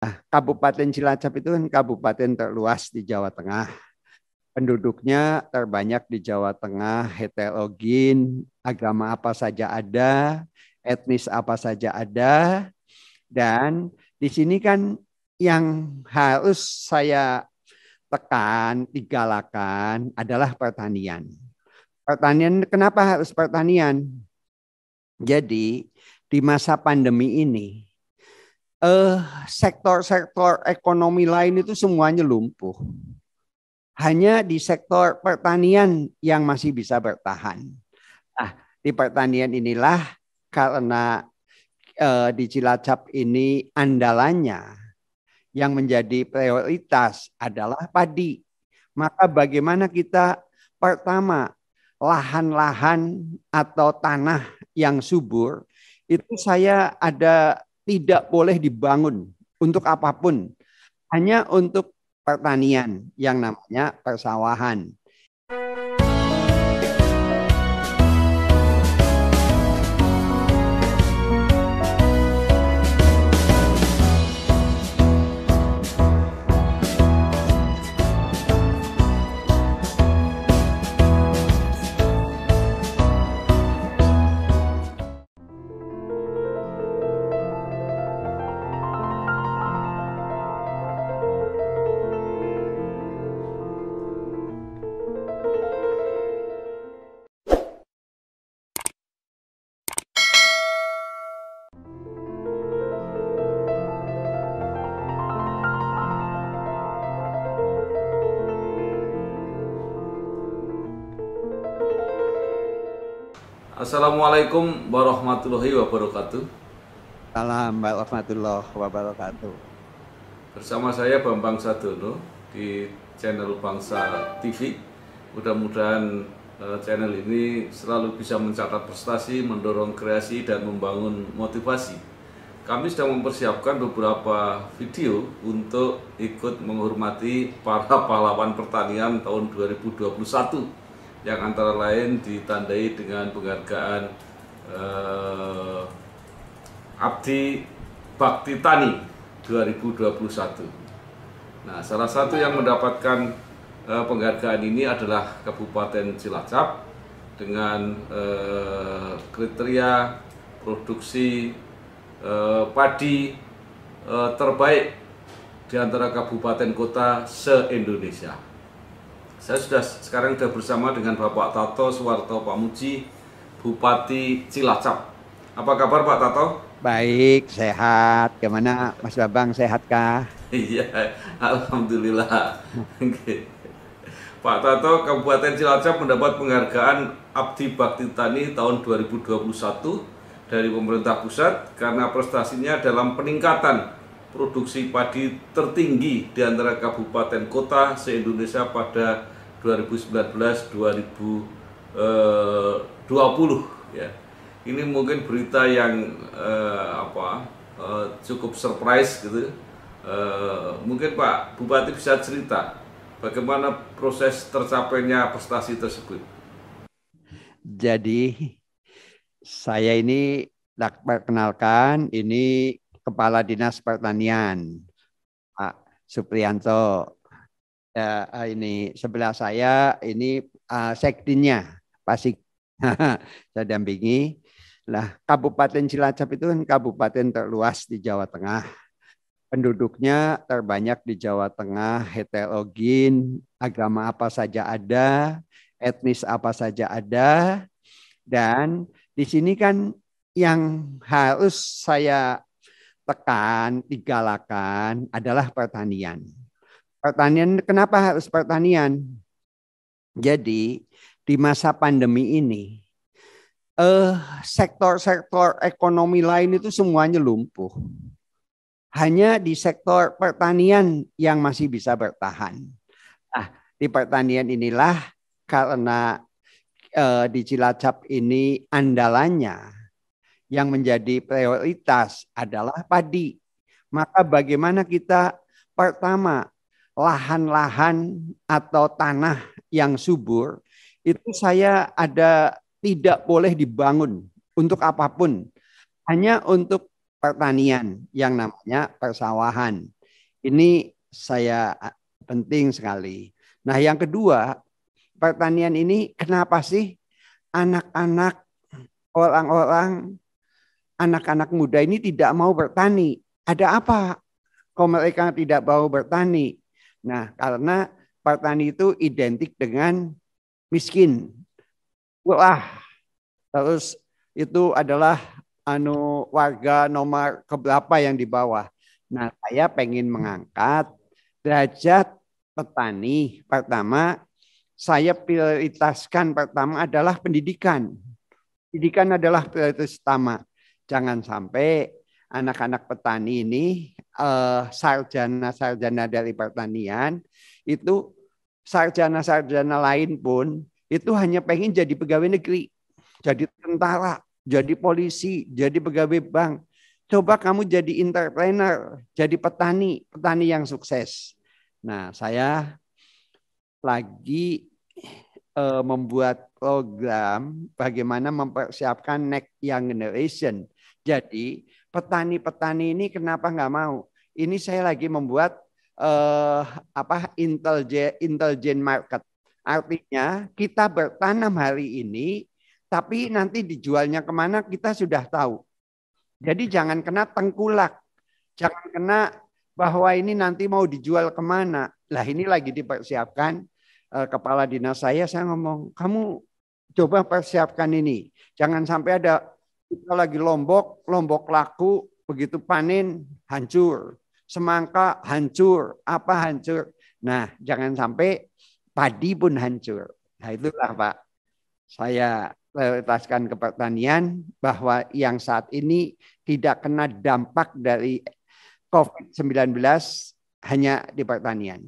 Kabupaten Cilacap itu kan kabupaten terluas di Jawa Tengah. Penduduknya terbanyak di Jawa Tengah, heterogen, agama apa saja ada, etnis apa saja ada, dan di sini kan yang harus saya tekan, digalakan adalah pertanian. Pertanian, kenapa harus pertanian? Jadi di masa pandemi ini, eh, sektor-sektor ekonomi lain itu semuanya lumpuh. Hanya di sektor pertanian yang masih bisa bertahan. Nah, di pertanian inilah karena di Cilacap ini andalannya yang menjadi prioritas adalah padi. Maka bagaimana kita pertama lahan-lahan atau tanah yang subur itu saya ada tidak boleh dibangun untuk apapun, hanya untuk pertanian yang namanya persawahan. Assalamualaikum warahmatullahi wabarakatuh. Salam warahmatullahi wabarakatuh. Bersama saya Bambang Sadono di channel Bangsa TV. Mudah-mudahan channel ini selalu bisa mencatat prestasi, mendorong kreasi, dan membangun motivasi. Kami sedang mempersiapkan beberapa video untuk ikut menghormati para pahlawan pertanian tahun 2021 yang antara lain ditandai dengan penghargaan Abdi Bakti Tani 2021. Nah, salah satu yang mendapatkan penghargaan ini adalah Kabupaten Cilacap dengan kriteria produksi padi terbaik di antara kabupaten kota se-Indonesia. Saya sekarang sudah bersama dengan Bapak Tato Suwarto Pamuji, Bupati Cilacap. Apa kabar Pak Tato? Baik, sehat. Gimana Mas Babang, sehatkah? Iya, alhamdulillah. Oke. Pak Tato, Kabupaten Cilacap mendapat penghargaan Abdi Bakti Tani tahun 2021 dari pemerintah pusat karena prestasinya dalam peningkatan produksi padi tertinggi di antara kabupaten kota se-Indonesia pada 2019-2020 ya. Ini mungkin berita yang cukup surprise gitu. Mungkin Pak Bupati bisa cerita bagaimana proses tercapainya prestasi tersebut. Jadi saya ini perkenalkan, ini Kepala Dinas Pertanian Pak Suprianto. Ini sebelah saya ini Sekdinya Pak Sik. Saya dampingi. Nah, Kabupaten Cilacap itu kan kabupaten terluas di Jawa Tengah. Penduduknya terbanyak di Jawa Tengah, heterogen, agama apa saja ada, etnis apa saja ada, dan di sini kan yang harus saya tekan, digalakan adalah pertanian. Pertanian, kenapa harus pertanian? Jadi di masa pandemi ini, sektor-sektor ekonomi lain itu semuanya lumpuh. Hanya di sektor pertanian yang masih bisa bertahan. Nah, di pertanian inilah karena di Cilacap ini andalannya yang menjadi prioritas adalah padi. Maka bagaimana kita pertama lahan-lahan atau tanah yang subur itu saya ada tidak boleh dibangun untuk apapun, hanya untuk pertanian yang namanya persawahan. Ini saya penting sekali. Nah, yang kedua, pertanian ini kenapa sih anak-anak, orang-orang, anak-anak muda ini tidak mau bertani? Ada apa kok mereka tidak mau bertani? Nah, karena petani itu identik dengan miskin. Wah, terus itu adalah warga nomor keberapa yang di bawah. Nah, saya pengen mengangkat derajat petani. Pertama, saya prioritaskan pertama adalah pendidikan. Pendidikan adalah prioritas utama. Jangan sampai anak-anak petani ini sarjana-sarjana dari pertanian itu sarjana-sarjana lain pun itu hanya pengen jadi pegawai negeri, jadi tentara, jadi polisi, jadi pegawai bank. Coba kamu jadi entrepreneur, jadi petani, petani yang sukses. Nah, saya lagi membuat program bagaimana mempersiapkan next young generation. Jadi petani-petani ini kenapa nggak mau? Ini saya lagi membuat intelligent market. Artinya kita bertanam hari ini, tapi nanti dijualnya kemana kita sudah tahu. Jadi jangan kena tengkulak, jangan kena bahwa ini nanti mau dijual kemana. Lah ini lagi dipersiapkan. Kepala dinas saya ngomong, kamu coba persiapkan ini. Jangan sampai ada kita lagi lombok laku, begitu panen hancur, semangka hancur, apa hancur. Nah, jangan sampai padi pun hancur. Nah, itulah Pak. Saya prioritaskan ke pertanian bahwa yang saat ini tidak kena dampak dari COVID-19 hanya di pertanian.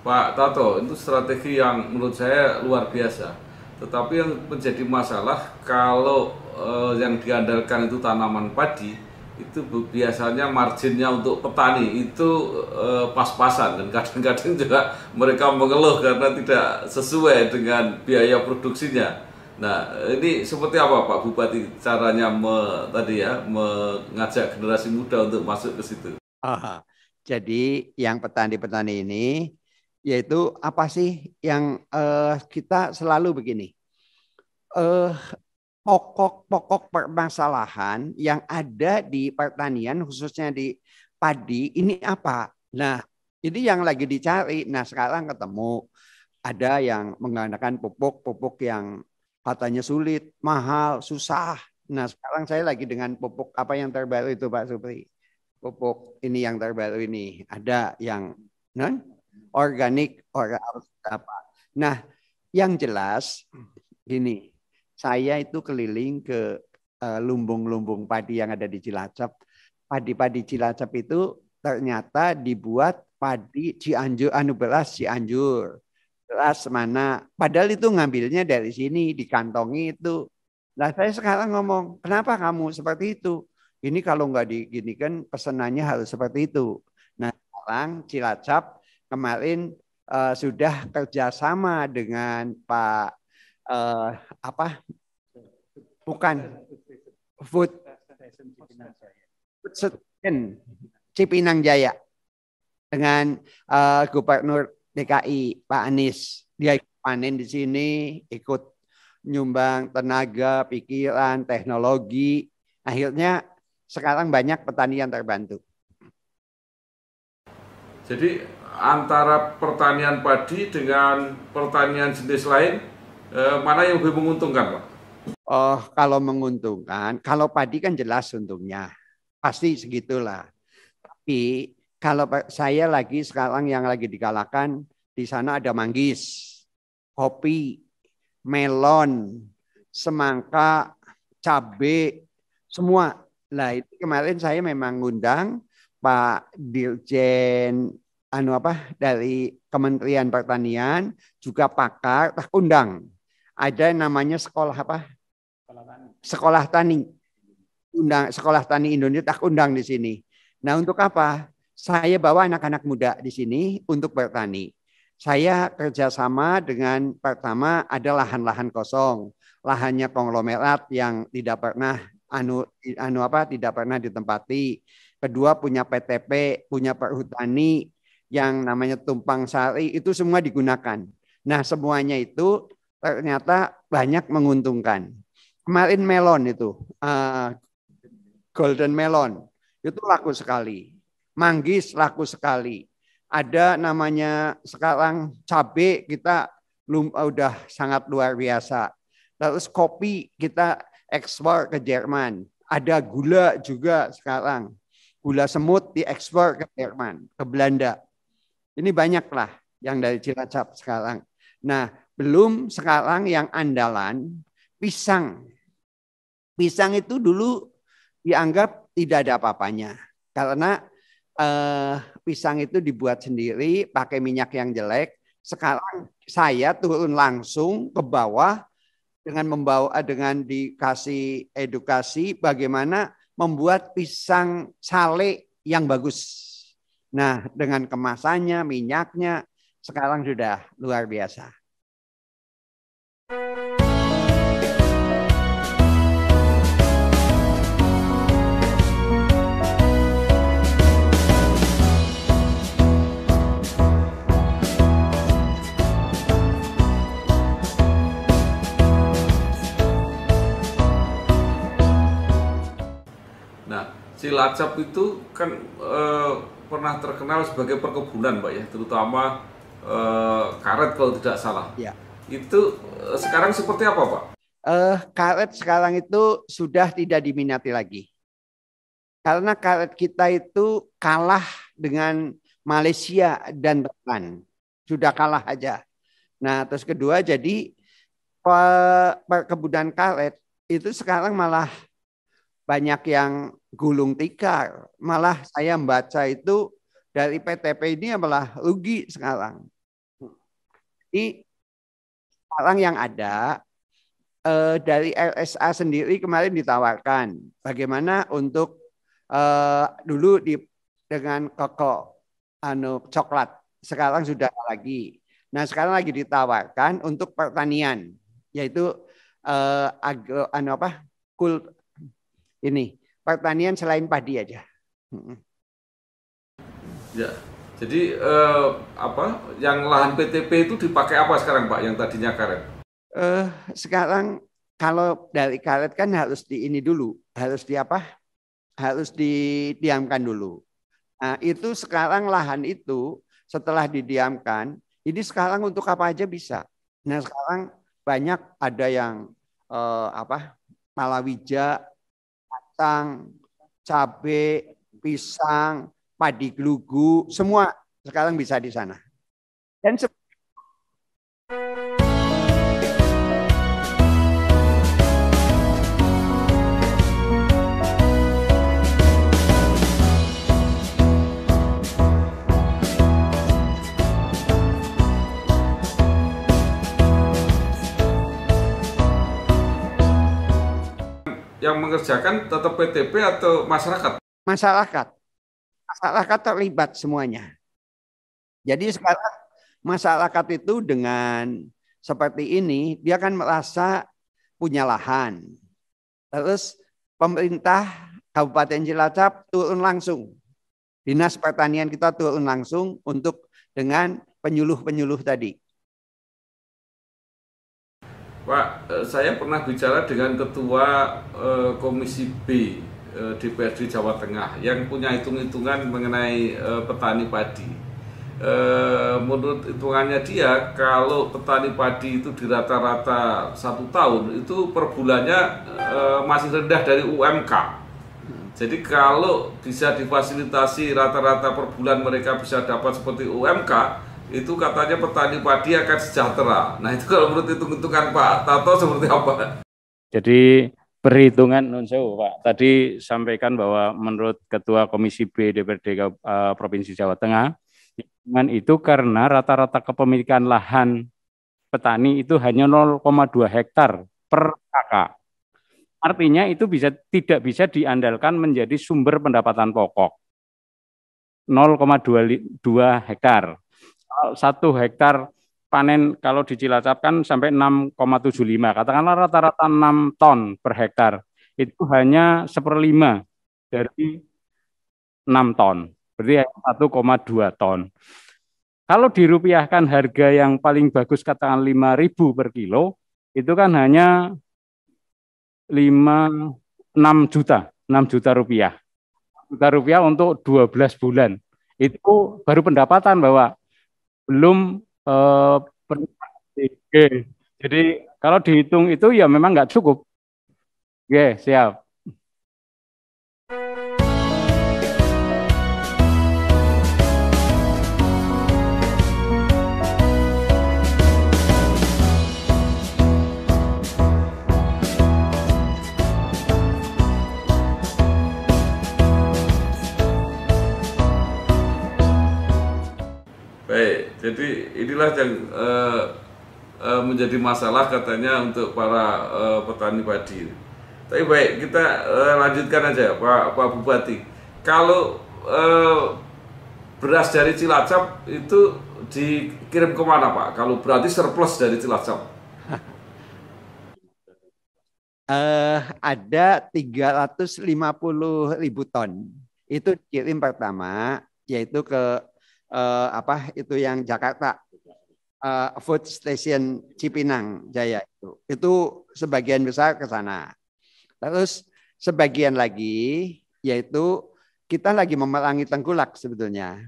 Pak Tato, itu strategi yang menurut saya luar biasa. Tetapi yang menjadi masalah kalau yang diandalkan itu tanaman padi, itu biasanya marginnya untuk petani itu pas-pasan, dan kadang-kadang juga mereka mengeluh karena tidak sesuai dengan biaya produksinya. Nah, ini seperti apa Pak Bupati caranya mengajak generasi muda untuk masuk ke situ? Jadi yang petani-petani ini yaitu apa sih yang kita selalu begini, pokok permasalahan yang ada di pertanian khususnya di padi ini apa? Nah, ini yang lagi dicari. Nah, sekarang ketemu ada yang menggunakan pupuk yang katanya sulit, mahal, susah. Nah, sekarang saya lagi dengan pupuk apa yang terbaru itu Pak Supri? Pupuk ini yang terbaru ini. Ada yang organik, apa. Nah, yang jelas gini, saya itu keliling ke lumbung-lumbung padi yang ada di Cilacap. Padi-padi Cilacap itu ternyata dibuat padi Cianjur, beras Cianjur. Beras mana? Padahal itu ngambilnya dari sini, dikantongi itu. Nah, saya sekarang ngomong, kenapa kamu seperti itu? Ini kalau nggak diginikan pesanannya harus seperti itu. Nah, sekarang Cilacap kemarin sudah kerjasama dengan Pak Food Cipinang Jaya dengan Gubernur DKI Pak Anies. Dia ikut panen di sini, ikut nyumbang tenaga, pikiran, teknologi. Akhirnya sekarang banyak petani yang terbantu. Jadi antara pertanian padi dengan pertanian jenis lain, mana yang lebih menguntungkan, Pak? Oh, kalau menguntungkan, kalau padi kan jelas untungnya, pasti segitulah. Tapi kalau saya lagi sekarang yang lagi digalakkan, di sana ada manggis, kopi, melon, semangka, cabai, semua. Nah, itu kemarin saya memang ngundang Pak Dirjen dari Kementerian Pertanian, juga pakar, undang. ada yang namanya sekolah apa? Sekolah tani. Sekolah tani Indonesia tak undang di sini. Nah, untuk apa? Saya bawa anak-anak muda di sini untuk bertani. Saya kerjasama dengan pertama ada lahan-lahan kosong, lahannya konglomerat yang tidak pernah tidak pernah ditempati. Kedua punya PTP, punya perhutani yang namanya tumpang sari, itu semua digunakan. Nah, semuanya itu ternyata banyak menguntungkan. Kemarin melon itu, golden melon, itu laku sekali. Manggis laku sekali. Ada namanya sekarang cabai kita udah sangat luar biasa. Terus kopi kita ekspor ke Jerman. Ada gula juga sekarang. Gula semut diekspor ke Jerman, ke Belanda. Ini banyaklah yang dari Cilacap sekarang. Nah, belum sekarang yang andalan pisang. Pisang itu dulu dianggap tidak ada apa-apanya. Karena pisang itu dibuat sendiri pakai minyak yang jelek. Sekarang saya turun langsung ke bawah dengan dikasih edukasi bagaimana membuat pisang sale yang bagus. Nah, dengan kemasannya, minyaknya sekarang sudah luar biasa. Cilacap itu kan pernah terkenal sebagai perkebunan, Pak ya, terutama karet kalau tidak salah. Ya. Itu sekarang seperti apa, Pak? Karet sekarang itu sudah tidak diminati lagi. Karena karet kita itu kalah dengan Malaysia dan Thailand. Sudah kalah aja. Nah, terus kedua jadi perkebunan karet itu sekarang malah banyak yang gulung tikar. Malah saya membaca itu dari PTP ini malah rugi sekarang. Ini sekarang yang ada dari RSA sendiri kemarin ditawarkan bagaimana untuk dulu dengan koko coklat, sekarang sudah lagi. Nah, sekarang lagi ditawarkan untuk pertanian, yaitu pertanian selain padi aja. Ya, jadi yang lahan PTP itu dipakai apa sekarang, Pak? Yang tadinya karet? Sekarang kalau dari karet kan harus harus didiamkan dulu. Nah, itu sekarang lahan itu setelah didiamkan, ini sekarang untuk apa aja bisa. Nah, sekarang banyak ada yang palawija, kacang, cabai, pisang, padi gelugu, semua sekarang bisa di sana. Dan yang mengerjakan tetap PTP atau masyarakat? Masyarakat terlibat semuanya. Jadi sekarang masyarakat itu dengan seperti ini, dia kan merasa punya lahan. Terus pemerintah Kabupaten Cilacap turun langsung. Dinas Pertanian kita turun langsung untuk dengan penyuluh-penyuluh tadi. Pak, saya pernah bicara dengan Ketua Komisi B DPRD Jawa Tengah yang punya hitung-hitungan mengenai petani padi. Menurut hitungannya dia, kalau petani padi itu di rata-rata 1 tahun itu per bulannya masih rendah dari UMK. Jadi kalau bisa difasilitasi rata-rata per bulan mereka bisa dapat seperti UMK, itu katanya petani padi akan sejahtera. Nah, itu kalau menurut hitung-hitungan Pak Tato seperti apa? Jadi perhitungan Pak tadi sampaikan bahwa menurut Ketua Komisi B DPRD Provinsi Jawa Tengah, hitungan itu karena rata-rata kepemilikan lahan petani itu hanya 0,2 hektar per kakak. Artinya itu tidak bisa diandalkan menjadi sumber pendapatan pokok. 0,22 hektar. 1 hektar panen kalau di Cilacap kan sampai 6,75. Katakanlah rata-rata 6 ton per hektar. Itu hanya 1/5 dari 6 ton. Berarti 1,2 ton. Kalau dirupiahkan harga yang paling bagus katakan 5.000 per kilo, itu kan hanya 6 juta rupiah. Rupiah untuk 12 bulan. Itu baru pendapatan bahwa belum jadi kalau dihitung itu ya memang nggak cukup. Oke, siap. Baik, jadi inilah yang menjadi masalah katanya untuk para petani padi. Tapi baik, kita lanjutkan aja Pak Bupati. Kalau beras dari Cilacap itu dikirim kemana Pak? Kalau berarti surplus dari Cilacap? Ada 350.000 ton. Itu kirim pertama, yaitu ke itu yang Jakarta Food Station Cipinang Jaya itu sebagian besar ke sana. Terus sebagian lagi yaitu kita lagi memerangi tengkulak sebetulnya.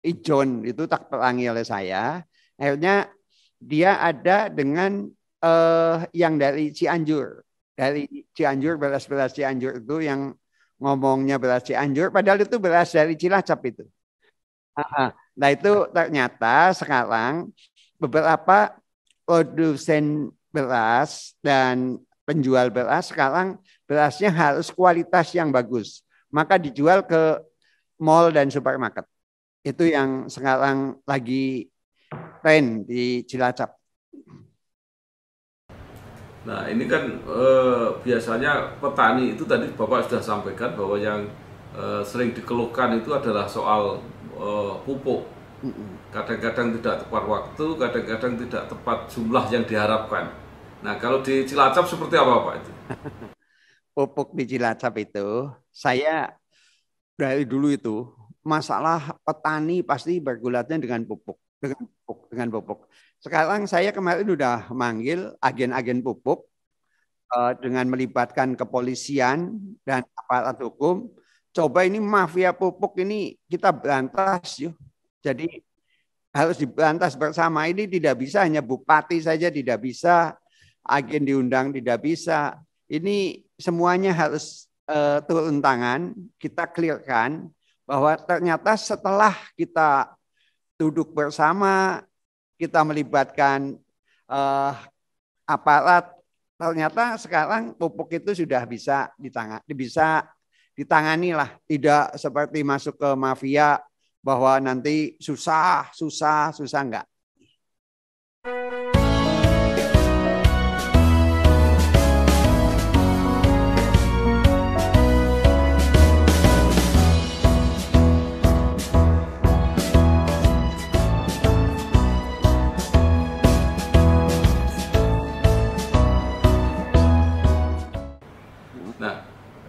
Ijon itu tak perangi oleh saya. Akhirnya dia ada dengan yang dari Cianjur. Dari Cianjur, beras-beras Cianjur itu yang ngomongnya beras Cianjur, padahal itu beras dari Cilacap itu. Nah itu ternyata sekarang beberapa produsen beras dan penjual beras sekarang berasnya harus kualitas yang bagus. Maka dijual ke mall dan supermarket. Itu yang sekarang lagi tren di Cilacap. Nah ini kan biasanya petani itu tadi Bapak sudah sampaikan bahwa yang sering dikeluhkan itu adalah soal pupuk. Kadang-kadang tidak tepat waktu, kadang-kadang tidak tepat jumlah yang diharapkan. Nah kalau di Cilacap seperti apa Pak itu? Pupuk di Cilacap itu, saya dari dulu itu masalah petani pasti bergulatnya dengan pupuk. Sekarang saya kemarin udah manggil agen-agen pupuk dengan melibatkan kepolisian dan aparat hukum. Coba ini mafia pupuk ini kita berantas yuk. Jadi harus diberantas bersama. Ini tidak bisa hanya bupati saja, tidak bisa agen diundang, tidak bisa. Ini semuanya harus turun tangan, kita clearkan bahwa ternyata setelah kita duduk bersama, kita melibatkan aparat, ternyata sekarang pupuk itu sudah bisa ditangani lah, tidak seperti masuk ke mafia bahwa nanti susah enggak.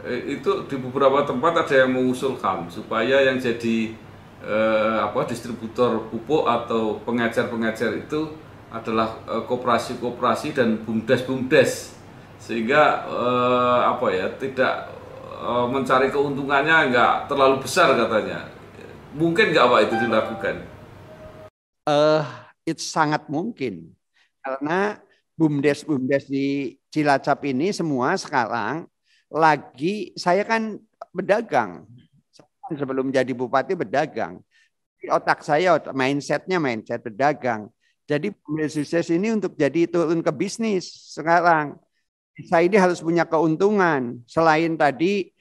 Itu di beberapa tempat ada yang mengusulkan supaya yang jadi distributor pupuk atau pengecer itu adalah koperasi-koperasi dan bumdes sehingga tidak mencari keuntungannya nggak terlalu besar katanya. Mungkin nggak Pak itu dilakukan? Itu sangat mungkin karena bumdes di Cilacap ini semua sekarang lagi, saya kan berdagang sebelum jadi bupati berdagang. Di otak saya mindset berdagang. Jadi bumdes sukses ini untuk jadi turun ke bisnis sekarang. Saya ini harus punya keuntungan. Selain tadi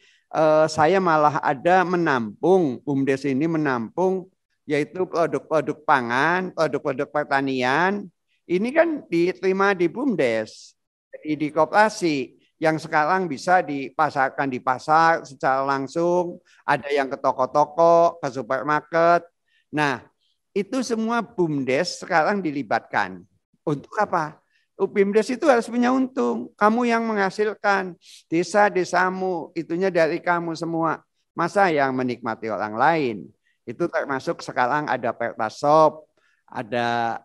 saya malah ada menampung, bumdes ini menampung yaitu produk-produk pangan, produk-produk pertanian Ini kan diterima di BUMDes, jadi di koperasi yang sekarang bisa dipasarkan di pasar secara langsung, ada yang ke toko-toko, ke supermarket. Nah, itu semua BUMDes sekarang dilibatkan. Untuk apa? BUMDes itu harus punya untung. Kamu yang menghasilkan, desa-desamu, itunya dari kamu semua. Masa yang menikmati orang lain? Itu termasuk sekarang ada Pertasop, ada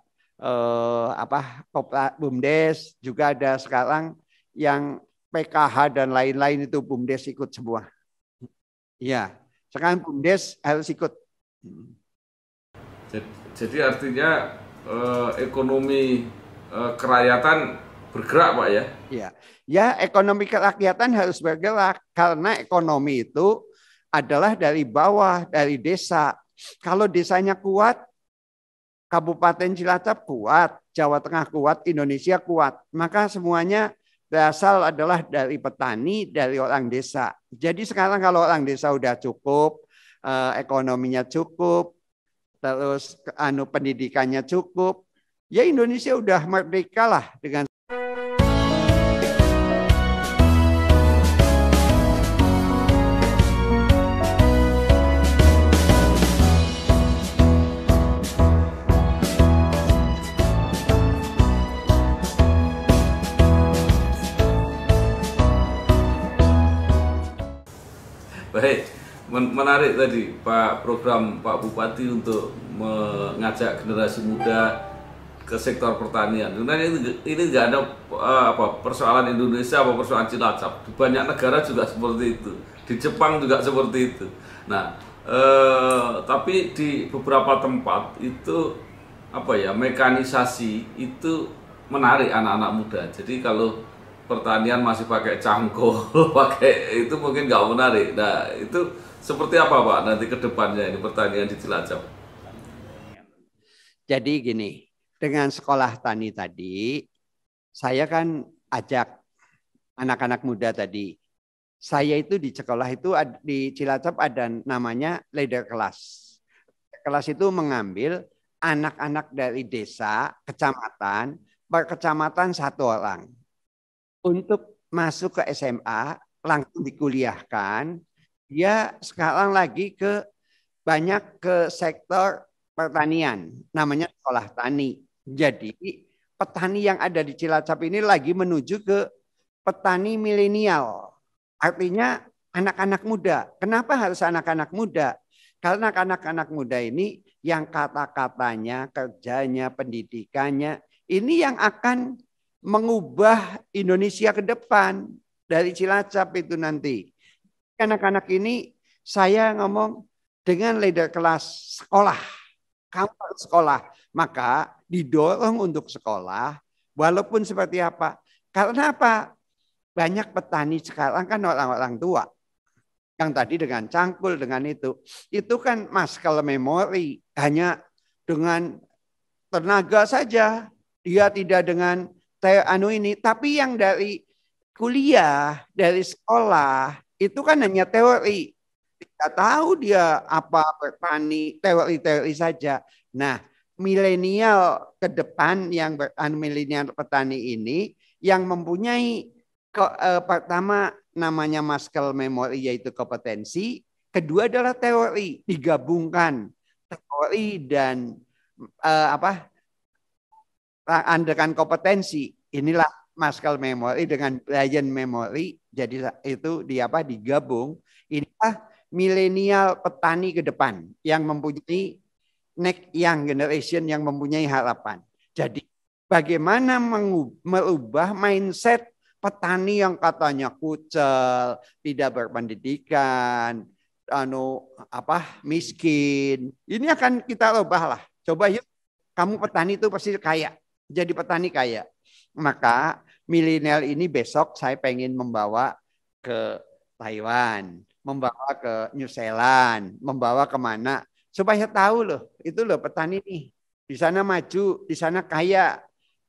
BUMDes, juga ada sekarang yang PKH dan lain-lain itu BUMDes ikut semua. Iya, sekarang BUMDes harus ikut. Jadi artinya ekonomi kerakyatan bergerak, Pak ya? Iya, ya ekonomi kerakyatan harus bergerak karena ekonomi itu adalah dari bawah, dari desa. Kalau desanya kuat, Kabupaten Cilacap kuat, Jawa Tengah kuat, Indonesia kuat. Maka semuanya berasal adalah dari petani, dari orang desa. Jadi sekarang kalau orang desa udah cukup, ekonominya cukup, terus pendidikannya cukup, ya Indonesia udah merdeka lah dengan Baik, menarik tadi Pak program Pak Bupati untuk mengajak generasi muda ke sektor pertanian. Sebenarnya ini nggak ada persoalan Indonesia apa persoalan Cilacap. Di banyak negara juga seperti itu. Di Jepang juga seperti itu. Nah, tapi di beberapa tempat itu mekanisasi itu menarik anak-anak muda. Jadi kalau pertanian masih pakai cangkul, pakai itu mungkin nggak menarik. Nah, itu seperti apa Pak nanti ke depannya ini pertanian di Cilacap? Jadi gini, dengan sekolah tani tadi, saya kan ajak anak-anak muda tadi. Saya itu di sekolah itu di Cilacap ada namanya leader kelas. Kelas itu mengambil anak-anak dari desa, kecamatan, per kecamatan 1 orang. Untuk masuk ke SMA, langsung dikuliahkan, dia sekarang lagi banyak ke sektor pertanian, namanya sekolah tani. Jadi petani yang ada di Cilacap ini lagi menuju ke petani milenial. Artinya anak-anak muda. Kenapa harus anak-anak muda? Karena anak-anak muda ini yang kata-katanya, kerjanya, pendidikannya, ini yang akan mengubah Indonesia ke depan dari Cilacap itu nanti. Anak-anak ini saya ngomong dengan leader kelas sekolah. Kamu harus sekolah. Maka didorong untuk sekolah walaupun seperti apa. Karena apa? Banyak petani sekarang kan orang-orang tua. Yang tadi dengan cangkul, dengan itu. Itu kan muscle memory. Hanya dengan tenaga saja. Dia tidak dengan tapi yang dari kuliah, dari sekolah, itu kan hanya teori. Tidak tahu dia apa petani, teori-teori saja. Nah, milenial ke depan yang milenial petani ini yang mempunyai pertama namanya muscle memory yaitu kompetensi, kedua adalah teori, digabungkan teori dan dengan kompetensi. Inilah muscle memory dengan brain memory. Jadi itu digabung. Inilah milenial petani ke depan yang mempunyai next young generation yang mempunyai harapan. Jadi bagaimana merubah mindset petani yang katanya kucel, tidak berpendidikan, miskin. Ini akan kita rubah lah. Coba yuk, kamu petani itu pasti kaya. Jadi petani kaya. Maka milenial ini besok saya pengen membawa ke Taiwan, membawa ke New Zealand, membawa kemana supaya tahu loh, itu loh petani nih. Di sana maju, di sana kaya.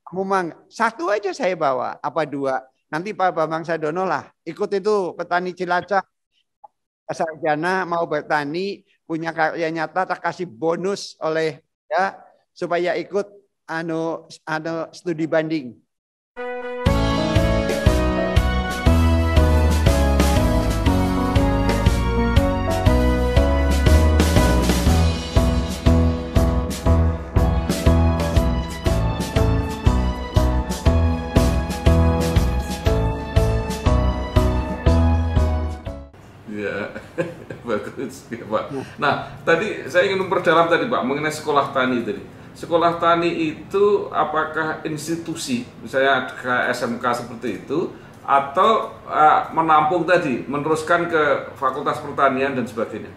Kamu satu aja saya bawa, apa 2? Nanti Pak Bambang Sadono lah ikut itu petani Cilacap. Sarjana mau bertani, punya karya nyata, tak kasih bonus oleh ya supaya ikut studi banding. Ya, bagus ya, Pak. Nah, tadi saya ingin memperdalam tadi Pak mengenai sekolah tani tadi. Sekolah tani itu apakah institusi, misalnya kayak SMK seperti itu, atau menampung tadi, meneruskan ke Fakultas Pertanian dan sebagainya?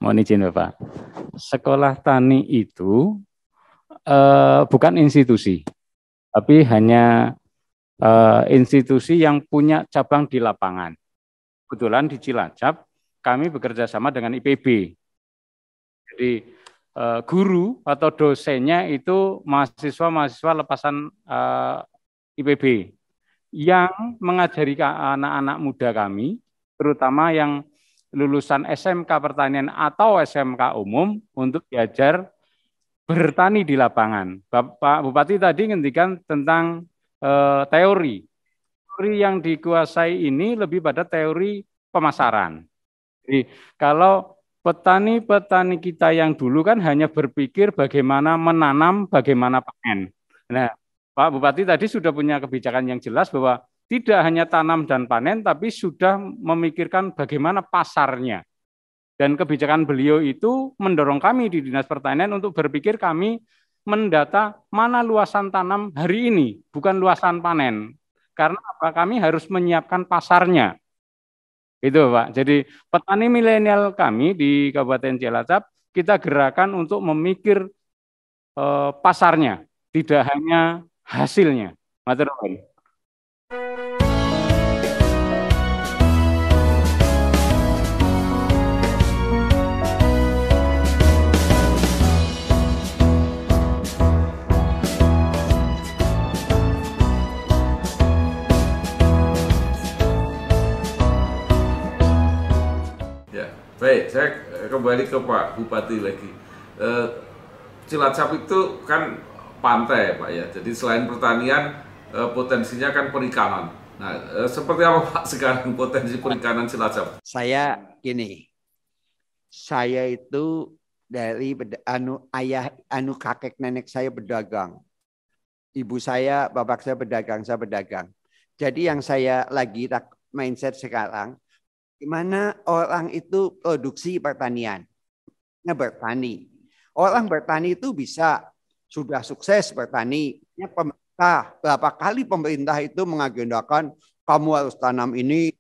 Mohon izin Bapak. Sekolah tani itu bukan institusi, tapi hanya institusi yang punya cabang di lapangan. Kebetulan di Cilacap kami bekerja sama dengan IPB. Jadi guru atau dosennya itu mahasiswa-mahasiswa lepasan IPB yang mengajari anak-anak muda kami, terutama yang lulusan SMK Pertanian atau SMK Umum untuk diajar bertani di lapangan. Pak Bupati tadi ngendikan tentang teori yang dikuasai ini lebih pada teori pemasaran. Jadi kalau petani-petani kita yang dulu kan hanya berpikir bagaimana menanam, bagaimana panen. Nah, Pak Bupati tadi sudah punya kebijakan yang jelas bahwa tidak hanya tanam dan panen, tapi sudah memikirkan bagaimana pasarnya. Dan kebijakan beliau itu mendorong kami di Dinas Pertanian untuk berpikir kami mendata mana luasan tanam hari ini, bukan luasan panen. Karena apa? Kami harus menyiapkan pasarnya. Itu Pak. Jadi petani milenial kami di Kabupaten Cilacap, kita gerakan untuk memikir pasarnya, tidak hanya hasilnya. Matur nuwun. Baik, saya kembali ke Pak Bupati lagi. Cilacap itu kan pantai Pak ya, jadi selain pertanian potensinya kan perikanan. Nah, seperti apa Pak sekarang potensi perikanan Cilacap? Saya itu dari kakek nenek saya berdagang. Ibu saya, bapak saya berdagang. Jadi yang saya lagi mindset sekarang, gimana orang itu produksi pertanian, bertani. Orang bertani itu bisa sudah sukses bertani. Pemerintah, berapa kali pemerintah itu mengagendakan kamu harus tanam ini,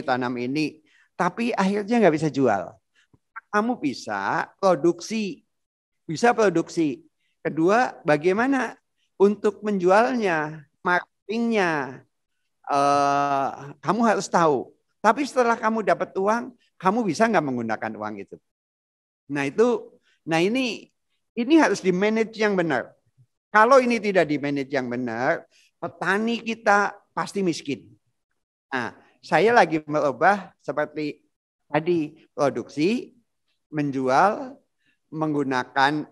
tanam ini. Tapi akhirnya nggak bisa jual. Kamu bisa produksi. Kedua, bagaimana untuk menjualnya, marketingnya, kamu harus tahu. Tapi setelah kamu dapat uang, kamu bisa nggak menggunakan uang itu? Nah ini harus di-manage yang benar. Kalau ini tidak di-manage yang benar, petani kita pasti miskin. Nah, saya lagi merubah seperti tadi produksi, menjual, menggunakan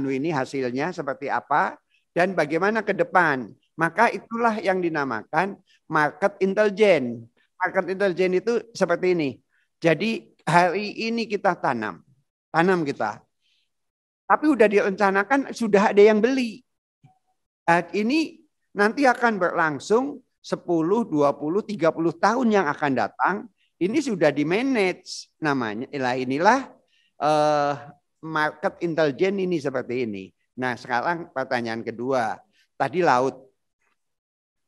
ini hasilnya seperti apa dan bagaimana ke depan. Maka itulah yang dinamakan market intelligence. Market intelligence itu seperti ini. Jadi hari ini kita tanam kita. Tapi udah direncanakan sudah ada yang beli. Ini nanti akan berlangsung 10, 20, 30 tahun yang akan datang. Ini sudah di-manage namanya. Inilah market intelligence ini seperti ini. Nah, sekarang pertanyaan kedua. Tadi laut.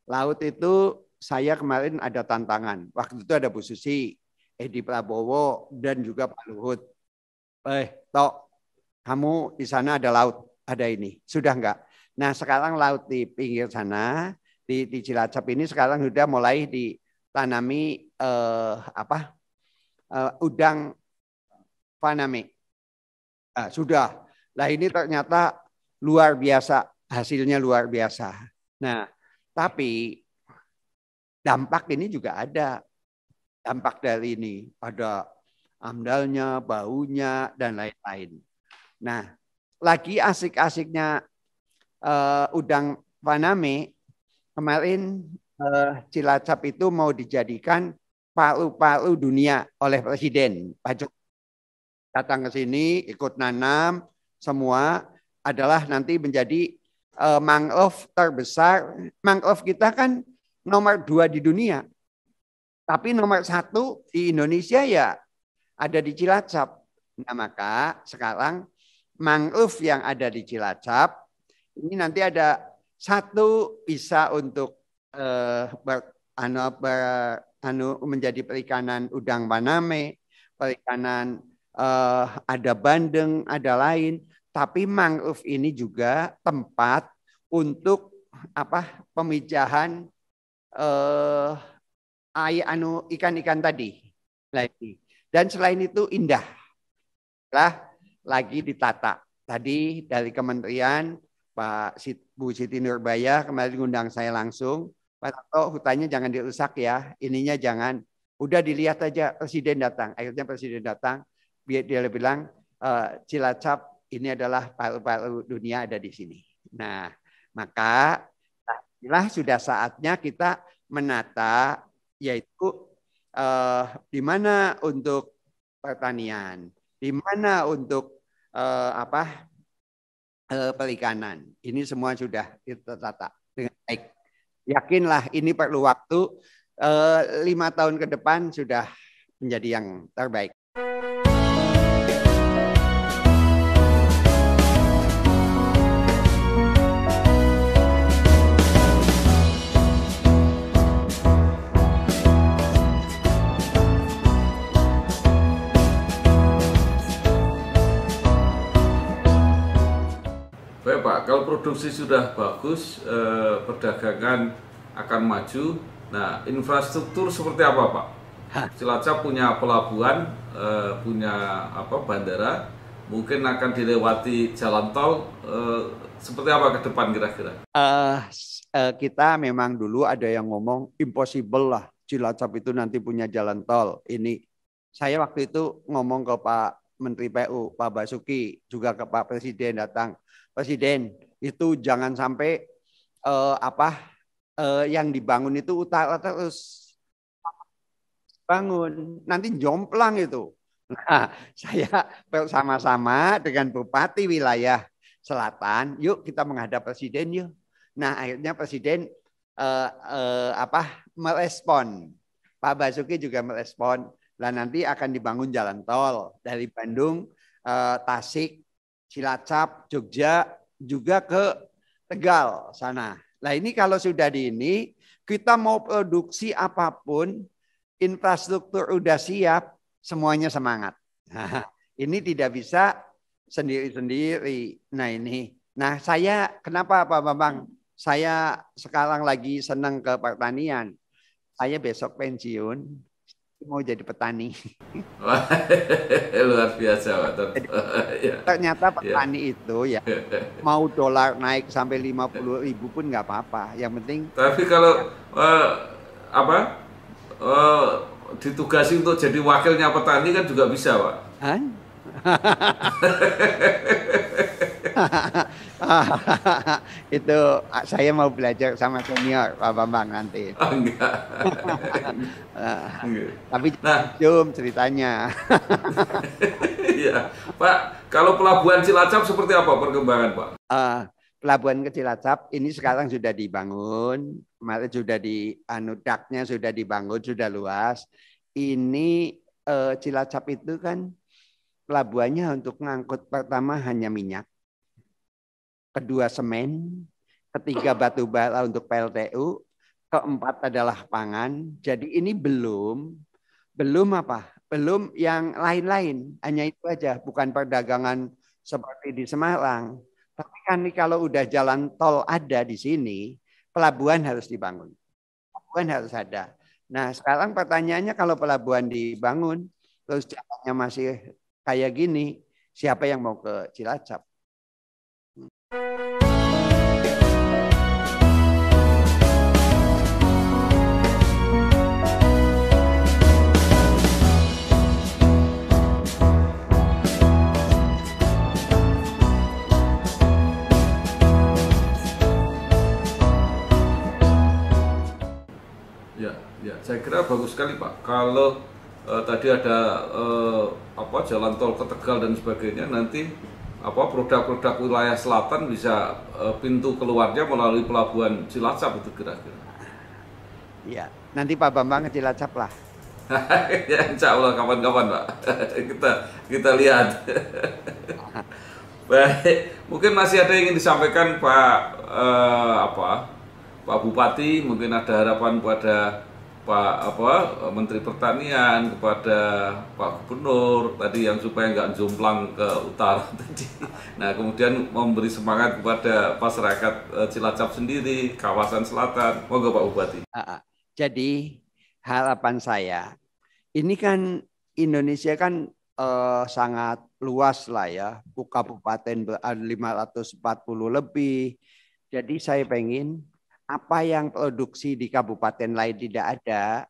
Laut itu saya kemarin ada tantangan. Waktu itu ada Bu Susi, Edi Prabowo, dan juga Pak Luhut. Tok, kamu di sana ada laut, ada ini. Sudah enggak? Nah sekarang laut di pinggir sana, di Cilacap ini sekarang sudah mulai ditanami udang faname. Sudah. Nah ini ternyata luar biasa, hasilnya luar biasa. Nah tapi dampak ini juga ada. Dampak dari ini ada amdalnya, baunya, dan lain-lain. Nah, lagi asik-asiknya udang Paname, kemarin Cilacap itu mau dijadikan palu-palu dunia oleh Presiden. Pak Jokowi datang ke sini, ikut nanam, semua adalah nanti menjadi mangrove terbesar. Mangrove kita kan nomor 2 di dunia, tapi nomor 1 di Indonesia ya ada di Cilacap. Nah, maka sekarang mangrove yang ada di Cilacap ini nanti ada satu bisa untuk menjadi perikanan udang Paname, perikanan ada bandeng, ada lain. Tapi mangrove ini juga tempat untuk pemijahan ikan-ikan tadi. Dan selain itu indah. Lagi ditata. Tadi dari kementerian Bu Siti Nurbaya kemarin undang saya langsung. Pak Toto, hutannya jangan dirusak ya. Ininya jangan. Udah dilihat aja, Presiden datang. Akhirnya Presiden datang. Dia bilang Cilacap ini adalah palu-palu dunia ada di sini. Nah, maka inilah sudah saatnya kita menata, yaitu di mana untuk pertanian, di mana untuk perikanan. Ini semua sudah ditata dengan baik. Yakinlah ini perlu waktu 5 tahun ke depan sudah menjadi yang terbaik. Baik Pak, kalau produksi sudah bagus, perdagangan akan maju. Nah, infrastruktur seperti apa Pak? Cilacap punya pelabuhan, punya bandara, mungkin akan dilewati jalan tol. Seperti apa ke depan kira-kira? Kita memang dulu ada yang ngomong impossible lah Cilacap itu nanti punya jalan tol. Ini saya waktu itu ngomong ke Pak Menteri PU, Pak Basuki, juga ke Pak Presiden datang. Presiden, itu jangan sampai yang dibangun itu utara terus bangun, nanti jomplang itu. Nah, saya bersama-sama dengan Bupati wilayah Selatan, yuk kita menghadap Presiden yuk. Nah, akhirnya Presiden merespon, Pak Basuki juga merespon. Lah nanti akan dibangun jalan tol dari Bandung, Tasik, Cilacap, Jogja, juga ke Tegal sana. Nah ini kalau sudah di ini, kita mau produksi apapun, infrastruktur udah siap, semuanya semangat. Nah, ini tidak bisa sendiri-sendiri. Nah saya kenapa Pak Bambang? Saya sekarang lagi senang ke pertanian. Saya besok pensiun, mau jadi petani. Luar biasa Pak. Ternyata petani itu ya mau dolar naik sampai 50.000 pun nggak apa-apa. Yang penting. Tapi kalau ditugasi untuk jadi wakilnya petani kan juga bisa Pak. Itu saya mau belajar sama senior Pak Bambang nanti. Enggak. Tapi jom ceritanya. Iya, Pak. Kalau pelabuhan Cilacap seperti apa perkembangan Pak? Pelabuhan ke Cilacap ini sekarang sudah dibangun, kemarin sudah daknya sudah dibangun, sudah luas. Ini Cilacap itu kan pelabuhannya untuk ngangkut pertama hanya minyak, kedua semen, ketiga batu bara untuk PLTU, keempat adalah pangan. Jadi ini belum yang lain-lain, hanya itu aja, bukan perdagangan seperti di Semarang. Tapi kan kalau udah jalan tol ada di sini, pelabuhan harus dibangun, pelabuhan harus ada. Nah sekarang pertanyaannya kalau pelabuhan dibangun, terus jalannya masih kayak gini, siapa yang mau ke Cilacap? Ya, ya, saya kira bagus sekali Pak. Kalau tadi ada jalan tol ke Tegal dan sebagainya, nanti produk-produk wilayah selatan bisa pintu keluarnya melalui pelabuhan Cilacap itu kira-kira. Ya, nanti Pak Bambang ke Cilacap lah. Ya, insya Allah kapan-kapan Pak. kita lihat. Baik, mungkin masih ada yang ingin disampaikan Pak Pak Bupati, mungkin ada harapan pada Pak Menteri Pertanian, kepada Pak Gubernur tadi yang supaya nggak jomplang ke utara tadi. Nah, kemudian memberi semangat kepada masyarakat Cilacap sendiri, kawasan selatan. Monggo Pak Bupati. Jadi harapan saya, ini kan Indonesia kan sangat luas lah ya, kabupaten 540 lebih. Jadi saya pengen apa yang produksi di kabupaten lain tidak ada,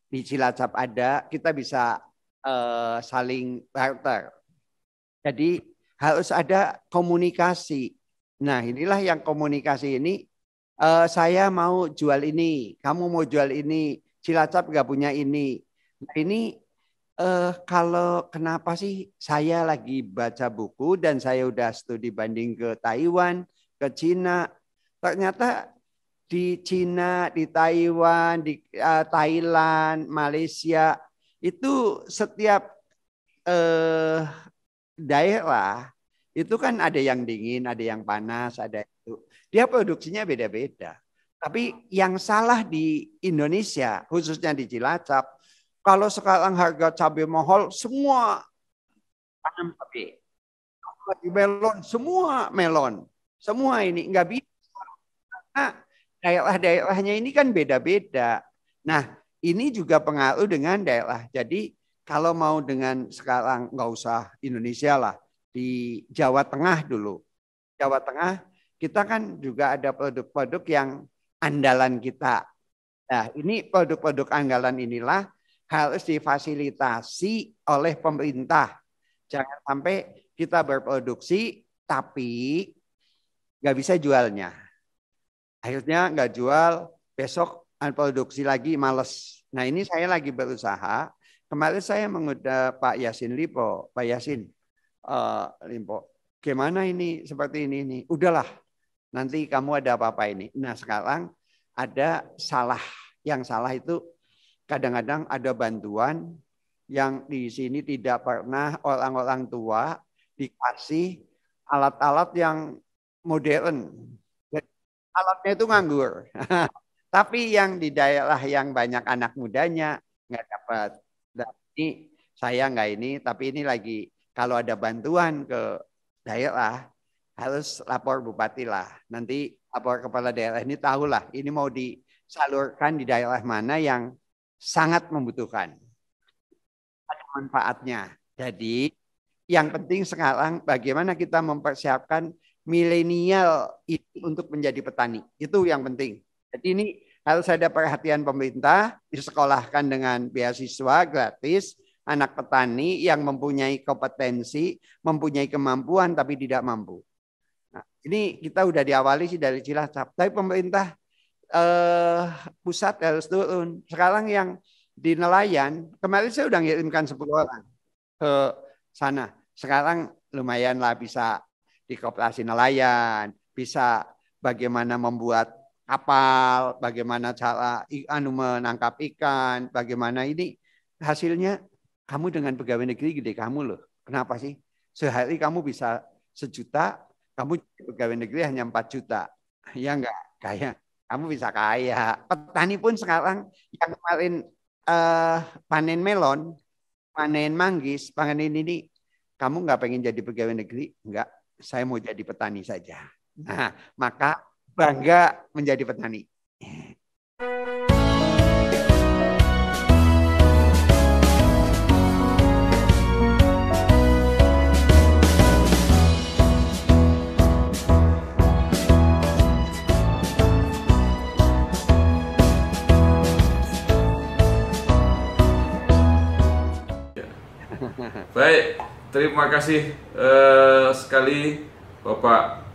di Cilacap ada, kita bisa saling barter. Jadi harus ada komunikasi. Nah, inilah yang komunikasi ini, saya mau jual ini, kamu mau jual ini, Cilacap nggak punya ini. Nah, ini kalau kenapa sih saya lagi baca buku dan saya udah studi banding ke Taiwan, ke Cina, ternyata di Cina, di Taiwan, di Thailand, Malaysia, itu setiap daerah itu kan ada yang dingin, ada yang panas, ada itu. Dia produksinya beda-beda. Tapi yang salah di Indonesia, khususnya di Cilacap, kalau sekarang harga cabai mahal, semua tanam cabai. Di melon, semua melon. Semua ini nggak bisa. Nah, daerah-daerahnya ini kan beda-beda. Nah, ini juga pengaruh dengan daerah. Jadi kalau mau dengan sekarang nggak usah Indonesia lah, di Jawa Tengah dulu. Jawa Tengah kita kan juga ada produk-produk yang andalan kita. Nah, ini produk-produk andalan inilah harus difasilitasi oleh pemerintah. Jangan sampai kita berproduksi tapi nggak bisa jualnya. Akhirnya nggak jual, besok produksi lagi males. Nah, ini saya lagi berusaha. Kemarin saya mengundang Pak Yasin Limpo. Pak Yasin Limpo, gimana ini seperti ini? Udahlah, nanti kamu ada apa-apa ini. Nah, sekarang ada salah. Yang salah itu kadang-kadang ada bantuan yang di sini tidak pernah orang-orang tua dikasih alat-alat yang modern. Alatnya itu nganggur. Tapi yang di daerah yang banyak anak mudanya nggak dapat. Dan ini saya nggak ini, tapi ini lagi kalau ada bantuan ke daerah harus lapor bupati lah. Nanti lapor kepala daerah ini tahulah ini mau disalurkan di daerah mana yang sangat membutuhkan. Ada manfaatnya. Jadi yang penting sekarang bagaimana kita mempersiapkan milenial itu untuk menjadi petani. Itu yang penting. Jadi ini harus ada perhatian pemerintah, disekolahkan dengan beasiswa gratis, anak petani yang mempunyai kompetensi, mempunyai kemampuan tapi tidak mampu. Nah, ini kita udah diawali sih dari Cilacap. Tapi pemerintah pusat harus turun. Sekarang yang di nelayan, kemarin saya udah ngirimkan 10 orang ke sana. Sekarang lumayan lah bisa di koperasi nelayan, bisa bagaimana membuat kapal, bagaimana cara menangkap ikan, bagaimana ini hasilnya kamu dengan pegawai negeri gede kamu loh. Kenapa sih? Sehari kamu bisa 1 juta, kamu pegawai negeri hanya 4 juta. Ya enggak? Kayak kamu bisa kaya. Petani pun sekarang yang kemarin panen melon, panen manggis, panen ini, kamu nggak pengen jadi pegawai negeri? Enggak. Saya mau jadi petani saja. Nah, maka bangga menjadi petani. Baik, terima kasih sekali Bapak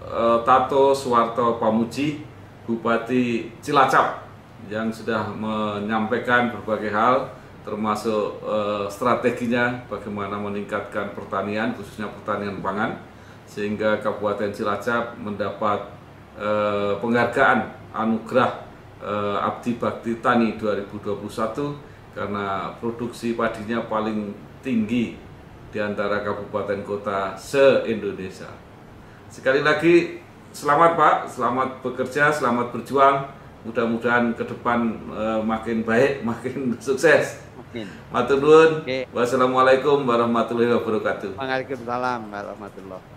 Tato Suwarto Pamuji, Bupati Cilacap. yang sudah menyampaikan berbagai hal, termasuk strateginya bagaimana meningkatkan pertanian, khususnya pertanian pangan, sehingga Kabupaten Cilacap mendapat penghargaan anugerah Abdi Bakti Tani 2021 karena produksi padinya paling tinggi di antara kabupaten kota se-Indonesia. Sekali lagi selamat Pak, selamat bekerja, selamat berjuang. Mudah-mudahan ke depan makin baik, makin sukses. Matur nuwun. Wassalamualaikum warahmatullahi wabarakatuh. Waalaikumsalam warahmatullahi.